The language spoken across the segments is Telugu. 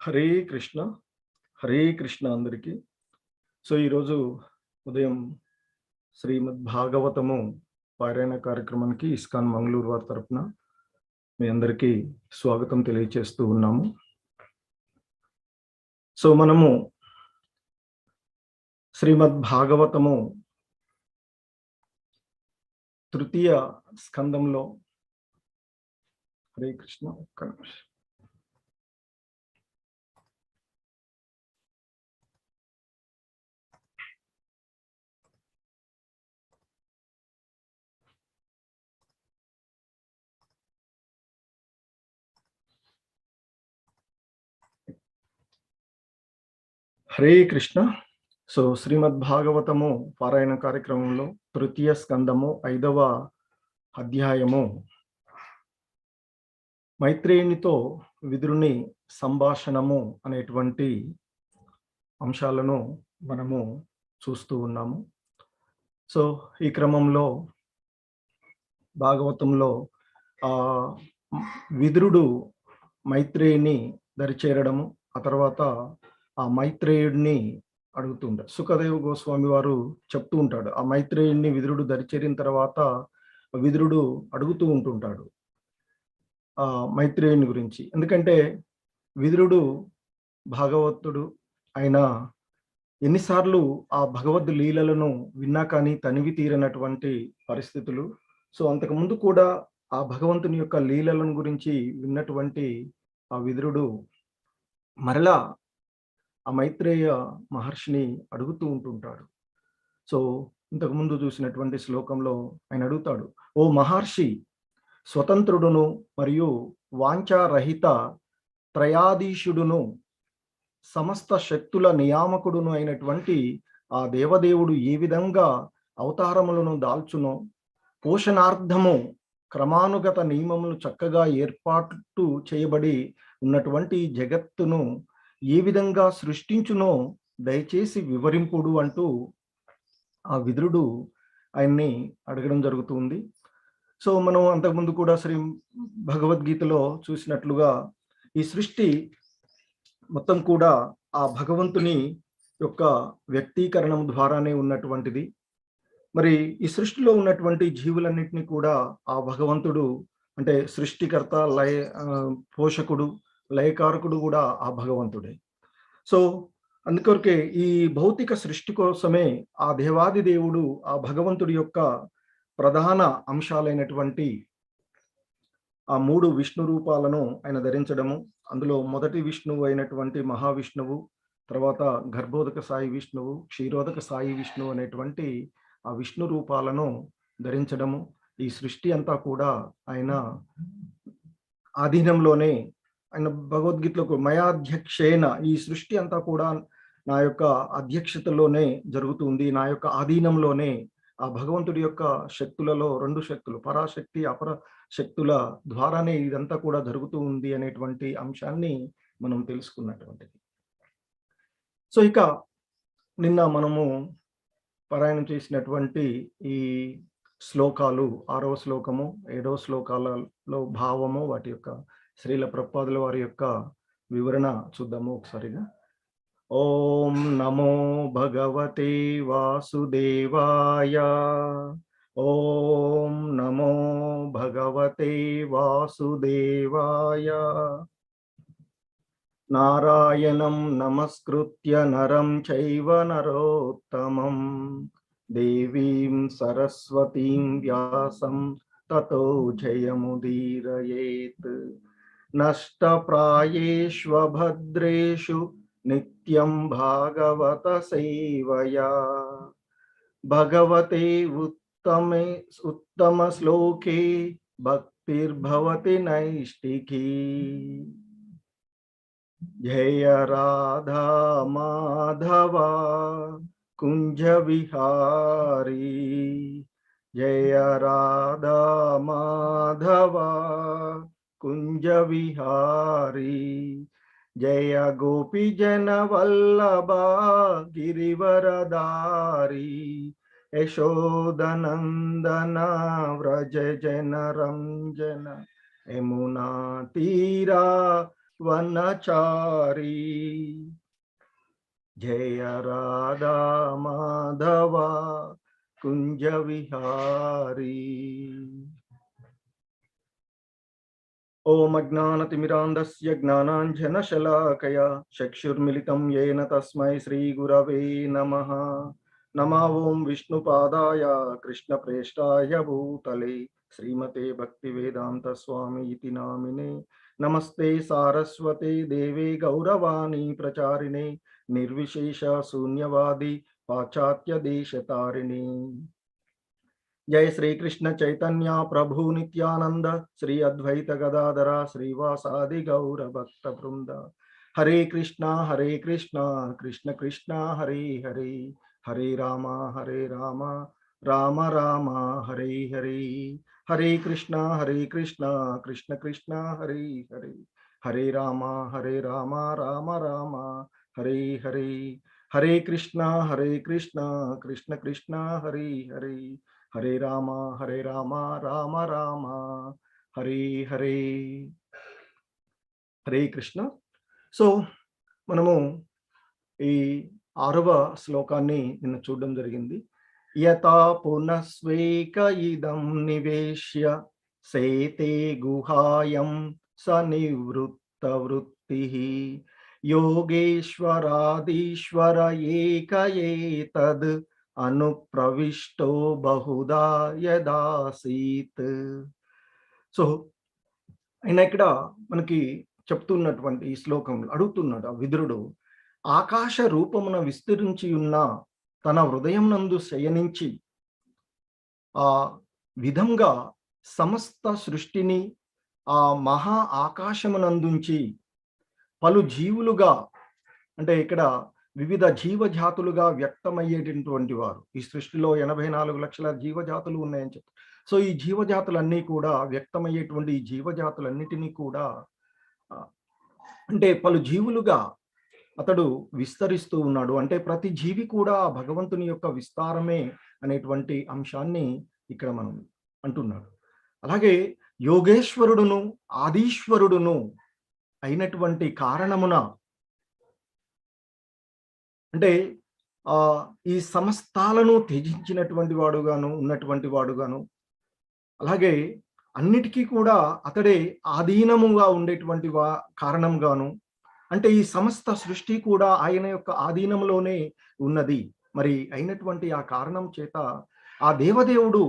హరే కృష్ణ. హరే కృష్ణ అందరికీ. సో, ఈరోజు ఉదయం శ్రీమద్ భాగవతము పారాయణ కార్యక్రమానికి ఇస్కాన్ మంగళూరు వారి తరపున మీ అందరికీ స్వాగతం తెలియచేస్తూ ఉన్నాము. సో, మనము శ్రీమద్ భాగవతము తృతీయ స్కందంలో హరే కృష్ణ ఒక్క నిమిషం. హరే కృష్ణ. సో, శ్రీమద్ భాగవతము పారాయణ కార్యక్రమంలో తృతీయ స్కందము 5వ అధ్యాయము మైత్రేయునితో విదురుని సంభాషణము అనేటువంటి అంశాలను మనము చూస్తూ ఉన్నాము. సో, ఈ క్రమంలో భాగవతంలో విదురుడు మైత్రేయుని దరిచేరడము, ఆ తర్వాత ఆ మైత్రేయుడిని అడుగుతుంటాడు. సుఖదేవ గోస్వామి వారు చెప్తూ ఉంటాడు, ఆ మైత్రేయుడిని విదురుడు దరిచేరిన తర్వాత విదురుడు అడుగుతూ ఉంటుంటాడు ఆ మైత్రేయుని గురించి. ఎందుకంటే విదురుడు భాగవతుడు ఆయన ఎన్నిసార్లు ఆ భగవద్ లీలలను విన్నా కానీ తనివి తీరనటువంటి పరిస్థితులు. సో, అంతకుముందు కూడా ఆ భగవంతుని యొక్క లీలలను గురించి విన్నటువంటి ఆ విదురుడు మరలా ఆ మైత్రేయ మహర్షిని అడుగుతూ ఉంటుంటాడు. సో, ఇంతకుముందు చూసినటువంటి శ్లోకంలో ఆయన అడుగుతాడు, ఓ మహర్షి, స్వతంత్రుడును మరియు వాంఛారహిత త్రయాధీశుడును సమస్త శక్తుల నియామకుడును అయినటువంటి ఆ దేవదేవుడు ఏ విధంగా అవతారములను దాల్చునో, పోషణార్థము క్రమానుగత నియమములు చక్కగా ఏర్పాటు చేయబడి ఉన్నటువంటి జగత్తును ఏ విధంగా సృష్టించునో దయచేసి వివరింపుడు అంటూ ఆ విదురుడు ఆయన్ని అడగడం జరుగుతుంది. సో, మనం అంతకుముందు కూడా శ్రీ భగవద్గీతలో చూసినట్లుగా ఈ సృష్టి మొత్తం కూడా ఆ భగవంతుని యొక్క వ్యక్తీకరణం ద్వారానే ఉన్నటువంటిది. మరి ఈ సృష్టిలో ఉన్నటువంటి జీవులన్నింటినీ కూడా ఆ భగవంతుడు అంటే సృష్టికర్త, పోషకుడు, లయకారకుడు కూడా ఆ భగవంతుడే. సో, అందుకొరకే ఈ భౌతిక సృష్టి కోసమే ఆ దేవాది దేవుడు ఆ భగవంతుడి యొక్క ప్రధాన అంశాలైనటువంటి ఆ 3 విష్ణు రూపాలను ఆయన ధరించడము. అందులో మొదటి విష్ణువు అయినటువంటి మహావిష్ణువు, తర్వాత గర్భోదక సాయి విష్ణువు, క్షీరోదక సాయి విష్ణువు అనేటువంటి ఆ విష్ణు రూపాలను ధరించడము. ఈ సృష్టి అంతా కూడా ఆయన ఆధీనంలోనే, ఆయన భగవద్గీతలో మయాధ్యక్షేణ, ఈ సృష్టి అంతా కూడా నా యొక్క అధ్యక్షతలోనే జరుగుతుంది, నా యొక్క ఆధీనంలోనే ఆ భగవంతుడి యొక్క శక్తులలో 2 శక్తులు, పరాశక్తి అపర శక్తుల ద్వారానే ఇదంతా కూడా జరుగుతూ ఉంది అనేటువంటి అంశాన్ని మనం తెలుసుకున్నటువంటిది. సో, ఇక నిన్న మనము పారాయణం చేసినటువంటి ఈ శ్లోకాలు 6వ శ్లోకము, 7వ శ్లోకాలలో భావము, వాటి యొక్క శ్రీల ప్రభుపాదుల వారి యొక్క వివరణ చూద్దాము ఒకసారిగా. ఓం నమో భగవతే వాసుదేవాయ. ఓం నమో భగవతే వాసుదేవాయ. నారాయణం నమస్కృత్య నరం చైవ నరోత్తమం దేవీం సరస్వతీం వ్యాసం తతో జయముదీరయేత్. నష్టప్రాయేష్వభద్రేషు నిత్యం భాగవత సేవయా భగవతే ఉత్తమ శ్లోకే భక్తిర్భవతి నైష్టికీ. జయ రాధా మాధవ కుంజ విహారీ. జయ రాధా మాధవ కుంజ విహారీ. జయ గోపీ జన వల్లభ గిరివరదారి. యశోదనందన వ్రజ జన రంజన యమునా తీరా వనచారి. జయ రాధా మాధవ కుంజ విహారీ. ఓం అజ్ఞానతిమిరాంధస్య జ్ఞానాంజనశలాకయా చక్షుర్మిలితం యేన తస్మై శ్రీగురవే నమః. నమో ఓం విష్ణుపాదాయ కృష్ణప్రేష్టాయ భూతలే శ్రీమతే భక్తివేదాంత స్వామి ఇతి నామినే. నమస్తే సారస్వతే దేవే గౌరవాణి ప్రచారిణే నిర్విశేష శూన్యవాది పాశ్చాత్య దేశతారిణి. जय श्री कृष्ण चैतन्य प्रभु नित्यानंद श्री अद्वैत गदाधर श्रीवासादि गौर भक्त वृंद. हरे कृष्णा कृष्ण कृष्णा हरे हरे, हरे राम राम राम हरे हरे. हरे कृष्णा कृष्ण कृष्णा हरे हरे, हरे राम राम राम हरे हरे. हरे कृष्णा कृष्ण कृष्णा हरे हरे, हरे राम राम राम हरे हरे. హరే కృష్ణ. సో మనము ఈ 6వ శ్లోకాన్ని నిన్న చూడడం జరిగింది. యథా పునస్వేక ఇదం నివేశ్య సేతే గుహాయం సనివృత్త వృత్తి యోగేశ్వరాదీశ్వర ఏక ఏతద్ అనుప్రవిష్టో బహుదా యదాసీత్. సో ఆయన ఇక్కడ మనకి చెప్తున్నటువంటి ఈ శ్లోకంలో అడుగుతున్నాడు ఆ విదురుడు, ఆకాశ రూపమున విస్తరించి ఉన్న తన హృదయం నందు శయనించి ఆ విధంగా సమస్త సృష్టిని ఆ మహా ఆకాశమునందుంచి పలు జీవులుగా, అంటే ఇక్కడ వివిధ జీవజాతులుగా వ్యక్తమయ్యేటటువంటి వారు. ఈ సృష్టిలో 84 లక్షల జీవజాతులు ఉన్నాయని చెప్తారు. సో ఈ జీవజాతులన్నీ కూడా వ్యక్తమయ్యేటువంటి ఈ జీవజాతులన్నిటినీ కూడా అంటే పలు జీవులుగా అతడు విస్తరిస్తూ ఉన్నాడు. అంటే ప్రతి జీవి కూడా భగవంతుని యొక్క విస్తారమే అనేటువంటి అంశాన్ని ఇక్కడ మనం అంటున్నాడు. అలాగే యోగేశ్వరుడును ఆదీశ్వరుడును అయినటువంటి కారణమున, అంటే ఈ సమస్తాలను త్యజించినటువంటి వాడుగాను ఉన్నటువంటి వాడుగాను, అలాగే అన్నిటికీ కూడా అతడే ఆధీనముగా ఉండేటువంటి కారణంగాను, అంటే ఈ సమస్త సృష్టి కూడా ఆయన యొక్క ఆధీనంలోనే ఉన్నది. మరి అయినటువంటి ఆ కారణం చేత ఆ దేవదేవుడు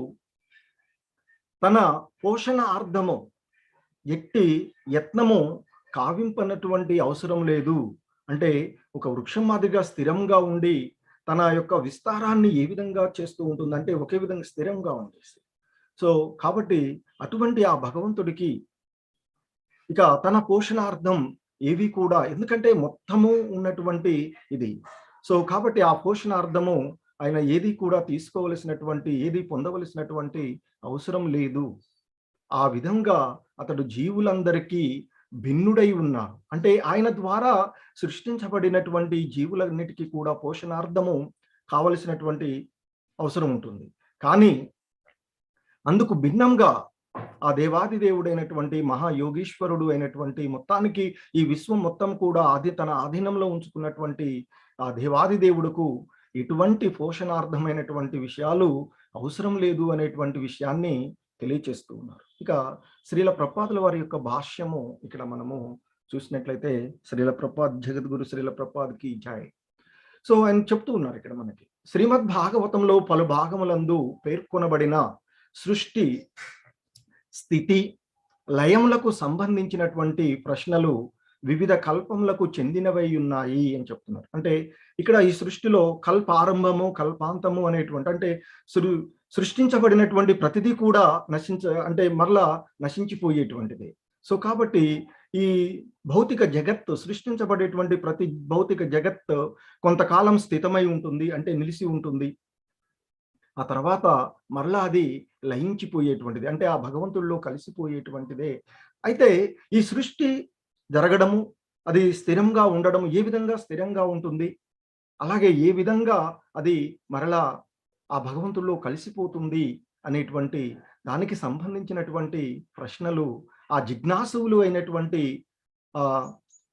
తన పోషణార్థము ఎట్టి యత్నము కావింపనటువంటి అవసరం లేదు. అంటే ఒక వృక్షం మాదిరిగా స్థిరంగా ఉండి తన యొక్క విస్తారాన్ని ఏ విధంగా చేస్తూ ఉంటుంది అంటే ఒకే విధంగా స్థిరంగా ఉండేసి. సో కాబట్టి అటువంటి ఆ భగవంతుడికి ఇక తన పోషణార్థం ఏవి కూడా, ఎందుకంటే మొత్తము ఉన్నటువంటి ఇది. సో కాబట్టి ఆ పోషణార్థము ఆయన ఏది కూడా తీసుకోవలసినటువంటి, ఏది పొందవలసినటువంటి అవసరం లేదు. ఆ విధంగా అతడు జీవులందరికీ భిన్నుడై ఉన్నారు. అంటే ఆయన ద్వారా సృష్టించబడినటువంటి జీవులన్నిటికీ కూడా పోషణార్థము కావలసినటువంటి అవసరం ఉంటుంది. కానీ అందుకు భిన్నంగా ఆ దేవాది దేవుడైనటువంటి మహాయోగీశ్వరుడు అయినటువంటి, మొత్తానికి ఈ విశ్వం మొత్తం కూడా తన ఆధీనంలో ఉంచుకున్నటువంటి ఆ దేవాది దేవుడుకు ఎటువంటి పోషణార్థమైనటువంటి విషయాలు అవసరం లేదు అనేటువంటి విషయాన్ని తెలియచేస్తూ ఉన్నారు. ఇక శ్రీల ప్రభుపాదుల వారి యొక్క భాష్యము ఇక్కడ మనము చూసినట్లయితే, శ్రీల ప్రభుపాద్ జగద్గురు శ్రీల ప్రభుపాద్కి జై. సో ఆయన చెప్తూ ఉన్నారు ఇక్కడ మనకి, శ్రీమద్ భాగవతంలో పలు భాగములందు పేర్కొనబడిన సృష్టి స్థితి లయములకు సంబంధించినటువంటి ప్రశ్నలు వివిధ కల్పములకు చెందినవై ఉన్నాయి అని చెప్తున్నారు. అంటే ఇక్కడ ఈ సృష్టిలో కల్పారంభము కల్పాంతము అనేటువంటి, అంటే సృష్టించబడినటువంటి ప్రతిదీ కూడా అంటే మరలా నశించిపోయేటువంటిది. సో కాబట్టి ఈ భౌతిక జగత్తు, సృష్టించబడేటువంటి ప్రతి భౌతిక జగత్తు కొంతకాలం స్థితమై ఉంటుంది, అంటే నిలిచి ఉంటుంది. ఆ తర్వాత మరలా అది లయించిపోయేటువంటిది, అంటే ఆ భగవంతుడిలో కలిసిపోయేటువంటిదే. అయితే ఈ సృష్టి జరగడము, అది స్థిరంగా ఉండడం, ఏ విధంగా స్థిరంగా ఉంటుంది, అలాగే ఏ విధంగా అది మరలా ఆ భగవంతుడిలో కలిసిపోతుంది అనేటువంటి దానికి సంబంధించినటువంటి ప్రశ్నలు ఆ జిజ్ఞాసువులు అయినటువంటి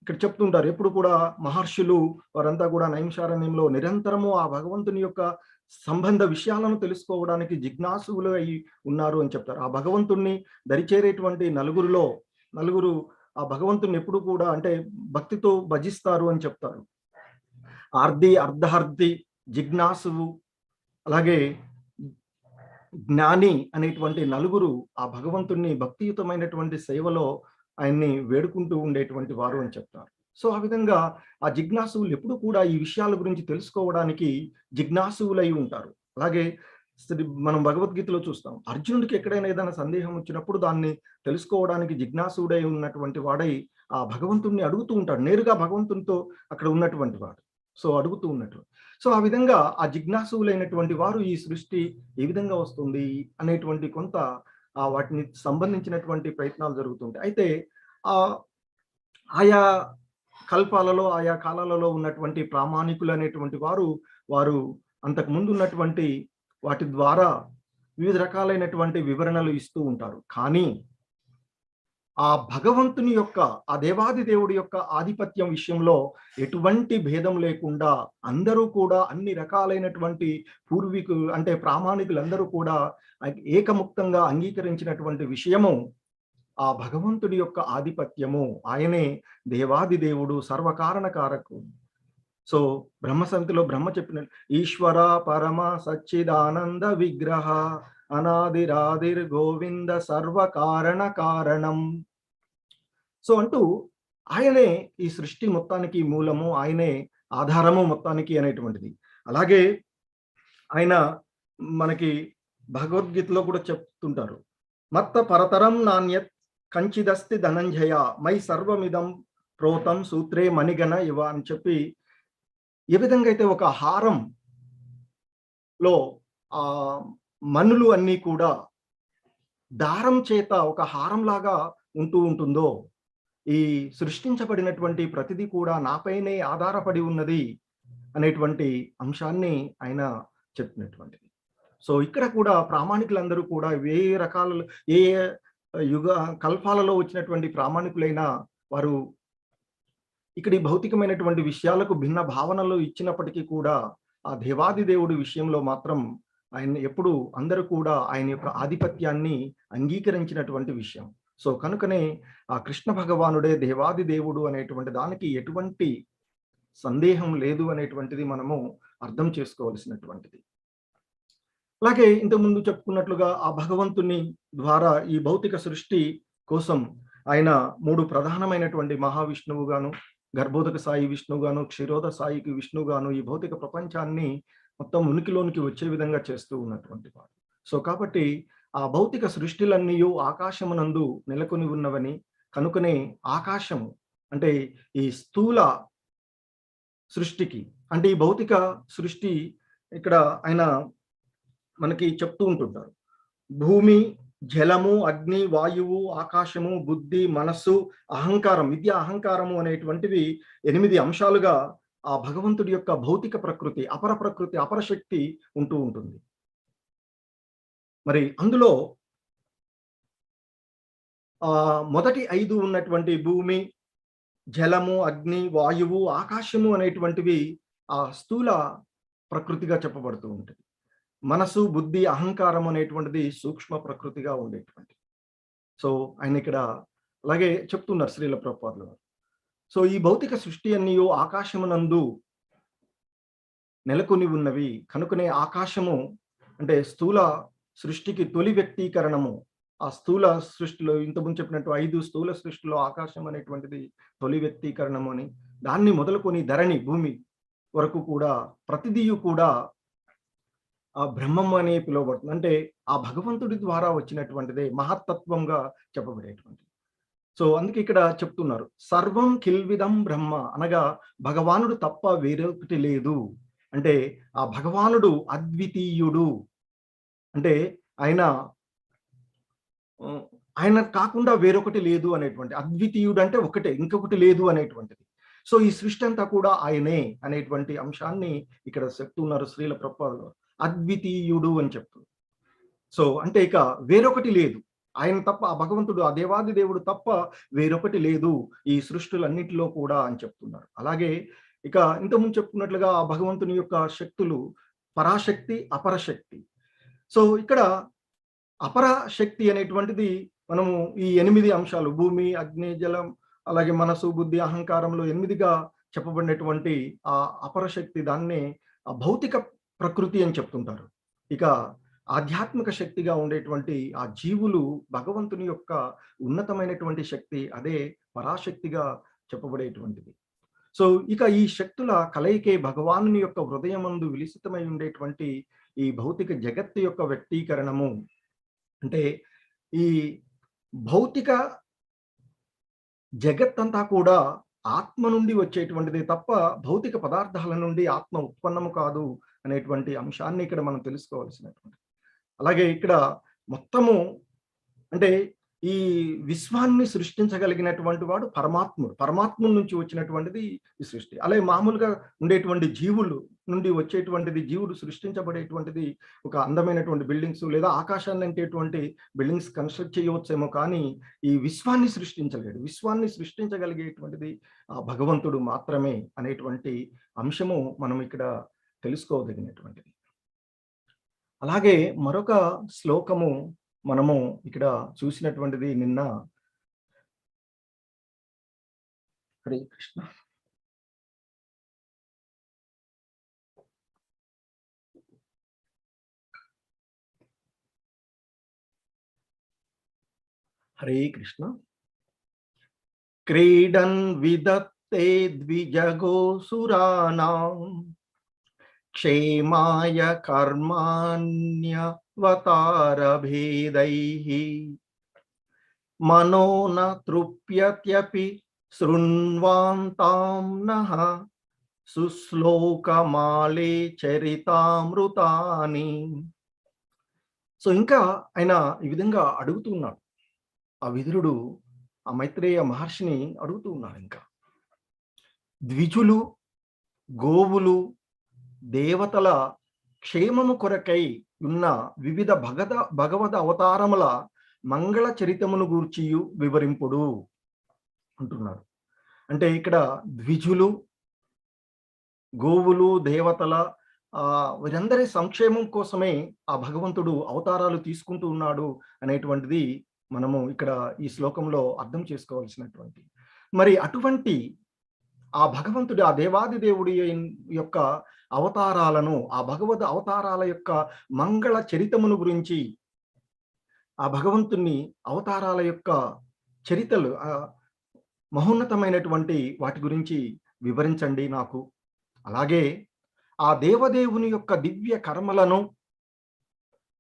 ఇక్కడ చెప్తుంటారు ఎప్పుడు కూడా మహర్షులు వారంతా కూడా నైమిషారణ్యంలో నిరంతరము ఆ భగవంతుని యొక్క సంబంధ విషయాలను తెలుసుకోవడానికి జిజ్ఞాసులు అయి ఉన్నారు అని చెప్తారు. ఆ భగవంతుణ్ణి దరిచేరేటువంటి నలుగురు ఆ భగవంతుని ఎప్పుడు కూడా అంటే భక్తితో భజిస్తారు అని చెప్తారు. ఆర్ది, అర్ధహార్ది, జిజ్ఞాసువు, అలాగే జ్ఞాని అనేటువంటి నలుగురు ఆ భగవంతుణ్ణి భక్తియుతమైనటువంటి సేవలో ఆయన్ని వేడుకుంటూ ఉండేటువంటి వారు అని చెప్తారు. సో ఆ విధంగా ఆ జిజ్ఞాసువులు ఎప్పుడు కూడా ఈ విషయాల గురించి తెలుసుకోవడానికి జిజ్ఞాసువులై ఉంటారు. అలాగే మనం భగవద్గీతలో చూస్తాం, అర్జునుడికి ఎక్కడైనా ఏదైనా సందేహం వచ్చినప్పుడు దాన్ని తెలుసుకోవడానికి జిజ్ఞాసుడై ఉన్నటువంటి వాడై ఆ భగవంతుణ్ణి అడుగుతూ ఉంటాడు. నేరుగా భగవంతునితో అక్కడ ఉన్నటువంటి వాడు. సో అడుగుతూ ఉన్నట్టు. సో ఆ విధంగా ఆ జిజ్ఞాసువులైనటువంటి వారు ఈ సృష్టి ఏ విధంగా వస్తుంది అనేటువంటి కొంత వాటిని సంబంధించినటువంటి ప్రయత్నాలు జరుగుతుంటాయి. అయితే ఆయా కల్పాలలో, ఆయా కాలాలలో ఉన్నటువంటి ప్రామాణికులు అనేటువంటి వారు అంతకు ముందు ఉన్నటువంటి వాటి ద్వారా వివిధ రకాలైనటువంటి వివరణలు ఇస్తూ ఉంటారు. కానీ ఆ భగవంతుని యొక్క, ఆ దేవాది దేవుడి యొక్క ఆధిపత్యం విషయంలో ఎటువంటి భేదం లేకుండా అందరూ కూడా అన్ని రకాలైనటువంటి పూర్వీకులు అంటే ప్రామాణికులందరూ కూడా ఏకముక్తంగా అంగీకరించినటువంటి విషయము ఆ భగవంతుడి యొక్క ఆధిపత్యము. ఆయనే దేవాది దేవుడు, సర్వకారణకారకు. సో బ్రహ్మ సంహితలో బ్రహ్మ చెప్పిన ఈశ్వర పరమ సచ్చిదానంద విగ్రహ అనాదిరాదిర్ గోవింద సర్వకారణ కారణం. సో అంటూ ఆయనే ఈ సృష్టి మొత్తానికి మూలము, ఆయనే ఆధారము మొత్తానికి అనేటువంటిది. అలాగే ఆయన మనకి భగవద్గీతలో కూడా చెప్తుంటారు, మత్త పరతరం నాణ్యత్ కంచిదస్తి ధనంజయ మై సర్వమిదం ప్రోతం సూత్రే మణిగణ ఇవ అని చెప్పి, ఏ విధంగా అయితే ఒక హారంలో ఆ మనులు అన్నీ కూడా దారం చేత ఒక హారంలాగా ఉంటుందో, ఈ సృష్టించబడినటువంటి ప్రతిదీ కూడా నాపైనే ఆధారపడి ఉన్నది అనేటువంటి అంశాన్ని ఆయన చెప్పినటువంటిది. సో ఇక్కడ కూడా ప్రామాణికులందరూ కూడా ఏ రకాల ఏ యుగ కల్పాలలో వచ్చినటువంటి ప్రామాణికులైన వారు ఇక్కడ ఈ భౌతికమైనటువంటి విషయాలకు భిన్న భావనలు ఇచ్చినప్పటికీ కూడా ఆ దేవాది దేవుడి విషయంలో మాత్రం ఆయన ఎప్పుడు అందరూ కూడా ఆయన యొక్క ఆధిపత్యాన్ని అంగీకరించినటువంటి విషయం. సో కనుకనే ఆ కృష్ణ భగవానుడే దేవాది దేవుడు అనేటువంటి దానికి ఎటువంటి సందేహం లేదు అనేటువంటిది మనము అర్థం చేసుకోవలసినటువంటిది. అలాగే ఇంతకుముందు చెప్పుకున్నట్లుగా ఆ భగవంతుని ద్వారా ఈ భౌతిక సృష్టి కోసం ఆయన 3 ప్రధానమైనటువంటి మహావిష్ణువు గాను, గర్భోదక సాయి విష్ణువు గాను, క్షీరోద సాయికి విష్ణువు గాను ఈ భౌతిక ప్రపంచాన్ని మొత్తం ఉనికిలోనికి వచ్చే విధంగా చేస్తూ ఉన్నటువంటి వాడు. సో కాబట్టి ఆ భౌతిక సృష్టిలన్నీ ఆకాశమునందు నెలకొని ఉన్నవని, కనుకనే ఆకాశము అంటే ఈ స్థూల సృష్టికి అంటే ఈ భౌతిక సృష్టి ఇక్కడ ఆయన మనకి చెప్తూ ఉంటుంటారు. భూమి, జలము, అగ్ని, వాయువు, ఆకాశము, బుద్ధి, మనస్సు, అహంకారం, విద్య, అహంకారము అనేటువంటివి 8 అంశాలుగా ఆ భగవంతుడి యొక్క భౌతిక ప్రకృతి, అపర ప్రకృతి, అపరశక్తి ఉంటూ ఉంటుంది. మరి అందులో మొదటి 5 ఉన్నటువంటి భూమి, జలము, అగ్ని, వాయువు, ఆకాశము అనేటువంటివి ఆ స్థూల ప్రకృతిగా చెప్పబడుతూ ఉంటుంది. మనసు, బుద్ధి, అహంకారం అనేటువంటిది సూక్ష్మ ప్రకృతిగా ఉండేటువంటి. సో ఆయన ఇక్కడ అలాగే చెప్తున్నారు శ్రీల ప్రభుపాదులు గారు. సో ఈ భౌతిక సృష్టి అన్నీ ఆకాశమునందు నెలకొని ఉన్నవి, కనుకనే ఆకాశము అంటే స్థూల సృష్టికి తొలి వ్యక్తీకరణము. ఆ స్థూల సృష్టిలో ఇంతకుముందు చెప్పినట్టు 5 స్థూల సృష్టిలో ఆకాశం అనేటువంటిది తొలి వ్యక్తీకరణము అని, దాన్ని మొదలుకొని ధరణి, భూమి వరకు కూడా ప్రతిదీయు కూడా ఆ బ్రహ్మం అనే పిలువబడుతుంది. అంటే ఆ భగవంతుడి ద్వారా వచ్చినటువంటిదే మహత్తత్వంగా చెప్పబడేటువంటిది. సో అందుకే ఇక్కడ చెప్తున్నారు, సర్వం కిల్విదం బ్రహ్మ అనగా భగవానుడు తప్ప వేరొకటి లేదు. అంటే ఆ భగవానుడు అద్వితీయుడు, అంటే ఆయన కాకుండా వేరొకటి లేదు అనేటువంటి, అద్వితీయుడు అంటే ఒకటే, ఇంకొకటి లేదు అనేటువంటిది. సో ఈ సృష్టి అంతా కూడా ఆయనే అనేటువంటి అంశాన్ని ఇక్కడ చెప్తున్నారు శ్రీల ప్రభుపాదులు. అద్వితీయుడు అని చెప్తుంది. సో అంటే ఇక వేరొకటి లేదు. ఆయన తప్ప, ఆ భగవంతుడు, ఆ దేవాది దేవుడు తప్ప వేరొకటి లేదు ఈ సృష్టులన్నిటిలో కూడా అని చెప్తున్నారు. అలాగే ఇక ఇంతకుముందు చెప్పుకున్నట్లుగా ఆ భగవంతుని యొక్క శక్తులు పరాశక్తి, అపరశక్తి. సో, ఇక్కడ అపరాశక్తి అనేటువంటిది మనము ఈ 8 అంశాలు భూమి, అగ్ని, జలం, అలాగే మనసు, బుద్ధి, అహంకారంలో 8గా చెప్పబడినటువంటి ఆ అపరశక్తి దాన్నే భౌతిక ప్రకృతి అని చెప్తుంటారు. ఇక ఆధ్యాత్మిక శక్తిగా ఉండేటువంటి ఆ జీవులు భగవంతుని యొక్క ఉన్నతమైనటువంటి శక్తి, అదే పరాశక్తిగా చెప్పబడేటువంటిది. సో, ఇక ఈ శక్తుల కలయికే భగవానుని యొక్క హృదయమందు విలిసితమై ఉండేటువంటి ఈ భౌతిక జగత్తు యొక్క వ్యక్తీకరణము. అంటే ఈ భౌతిక జగత్తంతా కూడా ఆత్మ నుండి వచ్చేటువంటిదే తప్ప భౌతిక పదార్థాల నుండి ఆత్మ ఉత్పన్నము కాదు అనేటువంటి అంశాన్ని ఇక్కడ మనం తెలుసుకోవాల్సినటువంటి. అలాగే ఇక్కడ మొత్తము అంటే ఈ విశ్వాన్ని సృష్టించగలిగినటువంటి వాడు పరమాత్ముడు. పరమాత్ముడి నుంచి వచ్చినటువంటిది ఈ సృష్టి. అలాగే మామూలుగా ఉండేటువంటి జీవులు నుండి వచ్చేటువంటిది, జీవుడు సృష్టించబడేటువంటిది ఒక అందమైనటువంటి బిల్డింగ్స్ లేదా ఆకాశాన్ని అంటేటువంటి బిల్డింగ్స్ కన్‌స్ట్రక్ట్ చేయవచ్చేమో కానీ, ఈ విశ్వాన్ని సృష్టించలేడు. విశ్వాన్ని సృష్టించగలిగేటువంటిది ఆ భగవంతుడు మాత్రమే అనేటువంటి అంశము మనం ఇక్కడ తెలుసుకోదగినటువంటిది. అలాగే మరొక శ్లోకము మనము ఇక్కడ చూసినటువంటిది నిన్న. హరే కృష్ణ. హరే కృష్ణ. క్రీడన్ విదత్తే ద్విజగోసురాణాం క్షేమాయ కర్మాణ్యవతారభేदैः మనో న తృప్యత్యపి శృణ్వాంతాం నః సుశ్లోకమాలే చరితామృతాని. సో, ఇంకా ఆయన ఈ విధంగా అడుగుతూ ఉన్నాడు. ఆ విదురుడు ఆ మైత్రేయ మహర్షిని అడుగుతూ ఉన్నాడు ఇంకా. ద్విజులు, గోవులు, దేవతల క్షేమము కొరకై ఉన్న వివిధ భగవద్ అవతారముల మంగళ చరితమును గూర్చియు వివరింపుడు అంటున్నాడు. అంటే ఇక్కడ ద్విజులు, గోవులు, దేవతల వీరందరి సంక్షేమం కోసమే ఆ భగవంతుడు అవతారాలు తీసుకుంటూ ఉన్నాడు అనేటువంటిది మనము ఇక్కడ ఈ శ్లోకంలో అర్థం చేసుకోవాల్సినటువంటి. మరి అటువంటి ఆ భగవంతుడు, ఆ దేవాది దేవుడి యొక్క అవతారాలను, ఆ భగవద్ అవతారాల యొక్క మంగళ చరితమును గురించి, ఆ భగవంతుని అవతారాల యొక్క చరితలు మహోన్నతమైనటువంటి వాటి గురించి వివరించండి నాకు. అలాగే ఆ దేవదేవుని యొక్క దివ్య కర్మలను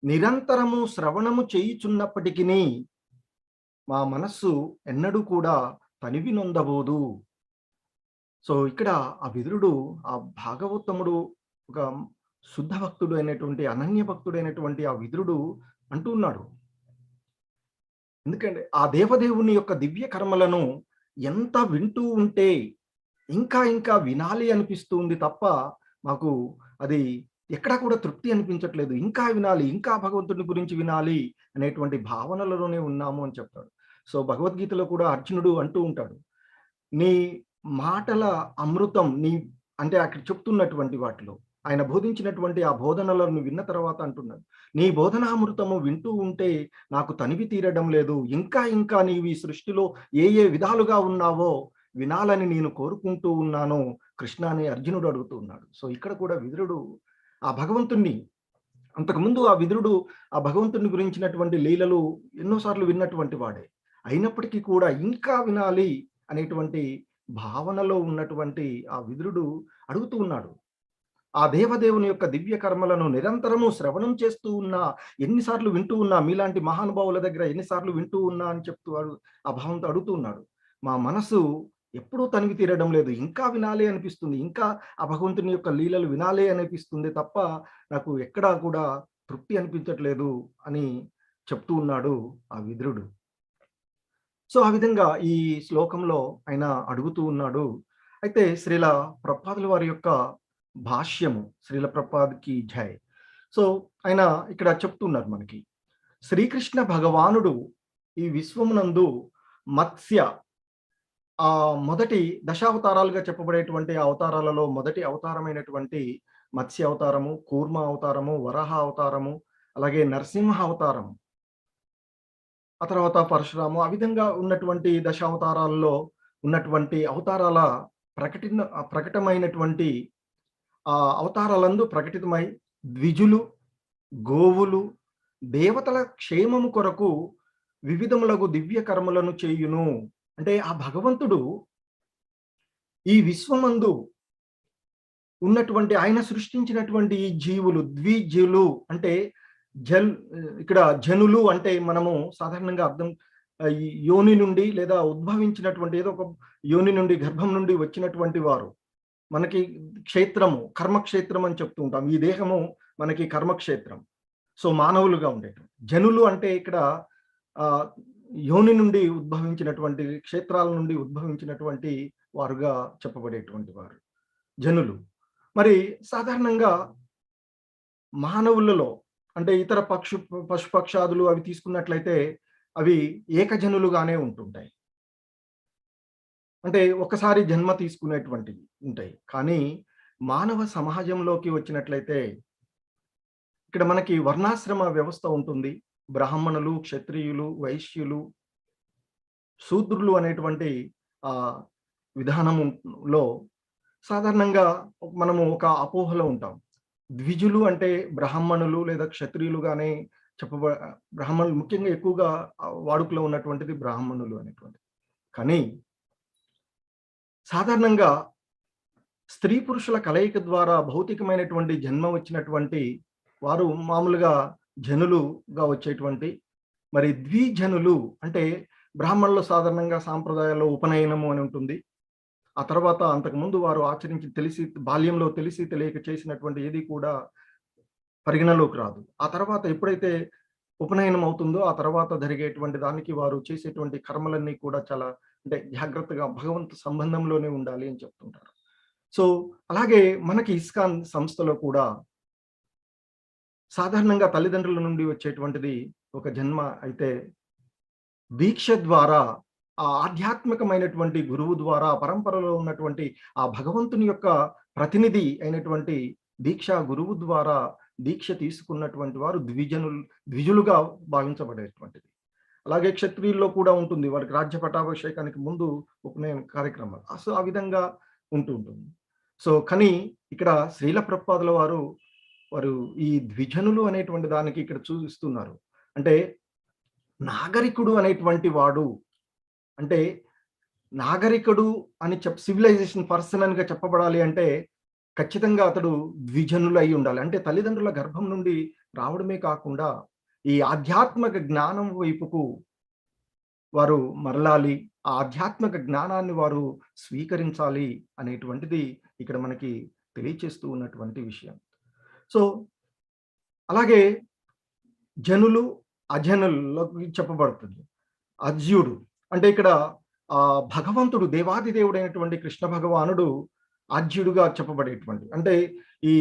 నిరంతరము శ్రవణము చేయుచున్నప్పటికిని మా మనస్సు ఎన్నడూ కూడా తనివి నొందబోదు. సో, ఇక్కడ ఆ విదురుడు, ఆ భాగవతముడు, ఒక శుద్ధ భక్తుడు అయినటువంటి, అనన్య భక్తుడైనటువంటి ఆ విదురుడు అంటూ ఉన్నాడు. ఎందుకంటే ఆ దేవదేవుని యొక్క దివ్య కర్మలను ఎంత వింటూ ఉంటే ఇంకా ఇంకా వినాలి అనిపిస్తుంది తప్ప మాకు అది ఎక్కడా కూడా తృప్తి అనిపించట్లేదు. ఇంకా వినాలి, ఇంకా భగవంతుని గురించి వినాలి అనేటువంటి భావనలలోనే ఉన్నాము అని చెప్తాడు. సో, భగవద్గీతలో కూడా అర్జునుడు అంటూ ఉంటాడు, నీ మాటల అమృతం అంటే అక్కడ చెప్తున్నటువంటి వాటిలో ఆయన బోధించినటువంటి ఆ బోధనలను విన్న తర్వాత అంటున్నాడు, నీ బోధనామృతము వింటూ ఉంటే నాకు తనివి తీరడం లేదు. ఇంకా ఇంకా నీవు ఈ సృష్టిలో ఏ ఏ విధాలుగా ఉన్నావో వినాలని నేను కోరుకుంటూ ఉన్నాను కృష్ణ అని అర్జునుడు అడుగుతూ ఉన్నాడు. సో, ఇక్కడ కూడా విదురుడు ఆ భగవంతుణ్ణి, అంతకుముందు ఆ విదురుడు ఆ భగవంతుని గురించినటువంటి లీలలు ఎన్నోసార్లు విన్నటువంటి వాడే. అయినప్పటికీ కూడా ఇంకా వినాలి అనేటువంటి భావనలో ఉన్నటువంటి ఆ విదురుడు అడుగుతూ ఉన్నాడు. ఆ దేవదేవుని యొక్క దివ్య కర్మలను నిరంతరము శ్రవణం చేస్తూ ఉన్నా, ఎన్నిసార్లు వింటూ ఉన్నా, మీలాంటి మహానుభావుల దగ్గర ఎన్నిసార్లు వింటూ ఉన్నా అని చెప్తూ ఆ భావంతో అడుగుతూ ఉన్నాడు. మా మనసు ఎప్పుడూ తనివి తీరడం లేదు. ఇంకా వినాలి అనిపిస్తుంది. ఇంకా ఆ భగవంతుని యొక్క లీలలు వినాలి అనిపిస్తుంది తప్ప నాకు ఎక్కడా కూడా తృప్తి అనిపించట్లేదు అని చెప్తూ ఉన్నాడు ఆ విదురుడు. సో, ఆ విధంగా ఈ శ్లోకంలో ఆయన అడుగుతూ ఉన్నాడు. అయితే శ్రీల ప్రభుపాదుల వారి యొక్క భాష్యము, శ్రీల ప్రభుపాద్‌కి జై. సో, ఆయన ఇక్కడ చెప్తున్నారు మనకి. శ్రీకృష్ణ భగవానుడు ఈ విశ్వమునందు మత్స్య మొదటి దశావతారాలుగా చెప్పబడేటువంటి అవతారాలలో మొదటి అవతారమైనటువంటి మత్స్య అవతారము, కూర్మ అవతారము, వరాహ అవతారము, అలాగే నరసింహ అవతారము, ఆ తర్వాత పరశురాము, ఆ విధంగా ఉన్నటువంటి దశావతారాల్లో ఉన్నటువంటి అవతారాల ప్రకటమైనటువంటి అవతారాలందు ప్రకటితమై ద్విజులు, గోవులు, దేవతల క్షేమము కొరకు వివిధములగు దివ్య కర్మలను చేయును. అంటే ఆ భగవంతుడు ఈ విశ్వమందు ఉన్నటువంటి ఆయన సృష్టించినటువంటి ఈ జీవులు, ద్విజులు అంటే ఇక్కడ జనులు అంటే మనము సాధారణంగా అర్థం ఈ యోని నుండి లేదా ఉద్భవించినటువంటి ఏదో ఒక యోని నుండి, గర్భం నుండి వచ్చినటువంటి వారు. మనకి క్షేత్రము, కర్మక్షేత్రం అని చెప్తూ ఉంటాం. ఈ దేహము మనకి కర్మక్షేత్రం. సో మానవులుగా ఉండేటువంటి జనులు అంటే ఇక్కడ యోని నుండి ఉద్భవించినటువంటి, క్షేత్రాల నుండి ఉద్భవించినటువంటి వారుగా చెప్పబడేటువంటి వారు జనులు. మరి సాధారణంగా మానవులలో అంటే ఇతర పశుపక్షాదులు అవి తీసుకున్నట్లయితే అవి ఏకజనులుగానే ఉంటుంటాయి. అంటే ఒకసారి జన్మ తీసుకునేటువంటివి ఉంటాయి. కానీ మానవ సమాజంలోకి వచ్చినట్లయితే ఇక్కడ మనకి వర్ణాశ్రమ వ్యవస్థ ఉంటుంది. బ్రాహ్మణులు, క్షత్రియులు, వైశ్యులు, శూద్రులు అనేటువంటి విధానంలో సాధారణంగా మనము ఒక అపోహలో ఉంటాం. ద్విజులు అంటే బ్రాహ్మణులు లేదా క్షత్రియులుగానే బ్రాహ్మణులు ముఖ్యంగా ఎక్కువగా వాడుకలో ఉన్నటువంటిది బ్రాహ్మణులు అనేటువంటిది. కానీ సాధారణంగా స్త్రీ పురుషుల కలయిక ద్వారా భౌతికమైనటువంటి జన్మ వచ్చినటువంటి వారు మామూలుగా జనులుగా వచ్చేటువంటి, మరి ద్విజనులు అంటే బ్రాహ్మణులు సాధారణంగా సాంప్రదాయాల్లో ఉపనయనము అని ఉంటుంది. ఆ తర్వాత అంతకుముందు వారు ఆచరించి బాల్యంలో తెలిసి తెలియక చేసినటువంటి ఏది కూడా పరిగణలోకి రాదు. ఆ తర్వాత ఎప్పుడైతే ఉపనయనం అవుతుందో ఆ తర్వాత జరిగేటువంటి దానికి వారు చేసేటువంటి కర్మలన్నీ కూడా చాలా అంటే జాగ్రత్తగా భగవంతు సంబంధంలోనే ఉండాలి అని చెప్తుంటారు. సో అలాగే మనకి ఇస్కాన్ సంస్థలో కూడా సాధారణంగా తల్లిదండ్రుల నుండి వచ్చేటువంటిది ఒక జన్మ అయితే, దీక్ష ద్వారా ఆధ్యాత్మికమైనటువంటి గురువు ద్వారా పరంపరలో ఉన్నటువంటి ఆ భగవంతుని యొక్క ప్రతినిధి అయినటువంటి దీక్షా గురువు ద్వారా దీక్ష తీసుకున్నటువంటి వారు ద్విజులుగా భావించబడేటువంటిది. అలాగే క్షత్రియుల్లో కూడా ఉంటుంది. వారికి రాజ్య పట్టాభిషేకానికి ముందు ఉపనయన కార్యక్రమాలు. సో ఆ విధంగా ఉంటుంది. సో కానీ ఇక్కడ శ్రీల ప్రభుపాదుల వారు ఈ ద్విజనులు అనేటువంటి దానికి ఇక్కడ చూపిస్తున్నారు. అంటే నాగరికుడు అనేటువంటి వాడు, అంటే నాగరికుడు అని సివిలైజేషన్ పర్సన్ అనిగా చెప్పబడాలి అంటే ఖచ్చితంగా అతడు ద్విజనులు అయి ఉండాలి. అంటే తల్లిదండ్రుల గర్భం నుండి రావడమే కాకుండా ఈ ఆధ్యాత్మిక జ్ఞానం వైపుకు వారు మరలాలి, ఆ ఆధ్యాత్మిక జ్ఞానాన్ని వారు స్వీకరించాలి అనేటువంటిది ఇక్కడ మనకి తెలియచేస్తూ ఉన్నటువంటి విషయం. సో అలాగే జనులు, అజనుల్లోకి చెప్పబడుతుంది. అజ్యుడు అంటే ఇక్కడ భగవంతుడు, దేవాది దేవుడైనటువంటి కృష్ణ భగవానుడు ఆజ్యుడుగా చెప్పబడేటువంటి, అంటే ఈ